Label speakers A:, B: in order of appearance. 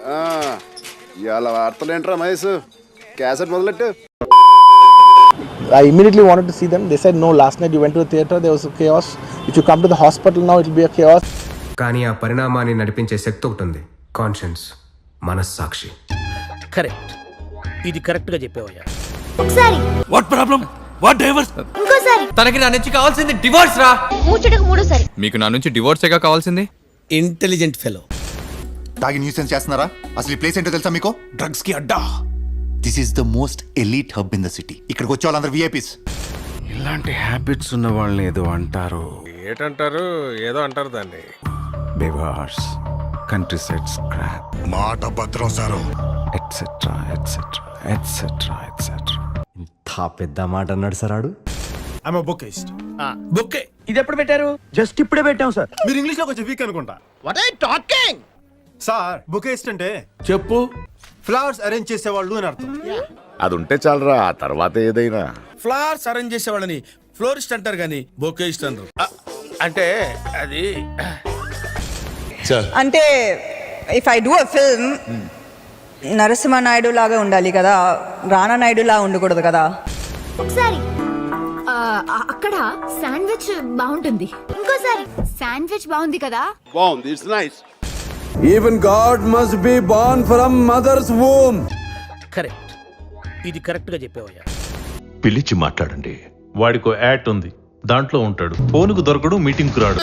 A: ఇవాళ వార్తలు ఏంట్రా మహేష్? క్యాసెట్ మొదలెట్టు.
B: I immediately wanted to see them. They said no. Last night you went to the theater. There was a chaos. If you come to the hospital now, it will be a chaos.
C: కానీ ఆ పరిణామాన్ని నడిపించే శక్తి ఒకటి ఉంది, conscience, మనస్సాక్షి.
D: Correct, ఇది correct గా చెప్పేవయ్యా.
E: ఒకసారి
F: వాట్ ప్రాబ్లం? What divorce?
E: ఇంకోసారి
F: తనకి నా నుంచి కావాల్సింది డివోర్స్ రా.
E: మూచుటకు మూడోసారి.
G: మీకు నా నుంచి డివోర్సేగా కావాల్సింది?
D: Intelligent fellow.
H: తాగి న్యూసెన్స్ చేస్తున్నారా? అసలు ఈ ప్లేస్ ఏంటో తెలుసా మీకు?
F: డ్రగ్స్ కి అడ్డా.
H: This is the most elite hub in the city. ఇక్కడికి వచ్చే వాళ్ళందరూ విఐపీస్.
I: ఇలాంటి హ్యాబిట్స్ ఉన్న వాళ్ళని ఏదో అంటారు.
A: ఏటంటారు? ఏదో అంటారు దాన్ని.
I: బేవార్స్, కంట్రీ సైడ్ స్క్రాప్,
H: మాట భద్రం sir,
I: etcetera etcetera etcetera etcetera.
G: ఇంత పెద్ద మాట అన్నాడు సార్ ఆడు.
F: I'm a బుకిస్ట్.
D: బుక్ ఇది ఎప్పుడు పెట్టారు?
F: జస్ట్ ఇప్పుడే పెట్టాం సార్. మీరు ఇంగ్లీష్ లో కొంచెం వీక్ అనుకుంటా.
D: What are you talking?
F: Sir బుకిస్ట్ అంటే
D: చెప్పు.
F: ఫ్లవర్స్ అరేంజ్ చేసేవాళ్ళు అని అర్థం.
J: అది ఉంటే చాలరా, ఆ తర్వాత ఏదైనా.
K: ఫ్లవర్స్ అరేంజ్ చేసేవాళ్ళని ఫ్లోరిస్ట్ అంటారు కానీ బొకేయిస్ట్ అంటారు. అంటే అది
L: అంటే if I do a film Narasimha Naidu లాగా ఉండాలి కదా, రానా నాయుడు లా ఉండకూడదు కదా.
E: ఒకసారి అక్కడ శాండ్విచ్ బాగుంటుంది. ఇంకోసారి శాండ్విచ్ బాగుంది కదా.
A: బాగుంది, it's nice.
I: Even God must be born from mothers womb.
D: Correct, ఇది కరెక్ట్ గా చెప్పేవయ్యా.
J: పిలిచి మాట్లాడండి.
M: వాడికో యాడ్ ఉంది, దాంట్లో ఉంటాడు. ఫోనుకు దొరకడు, మీటింగ్కు రాడు.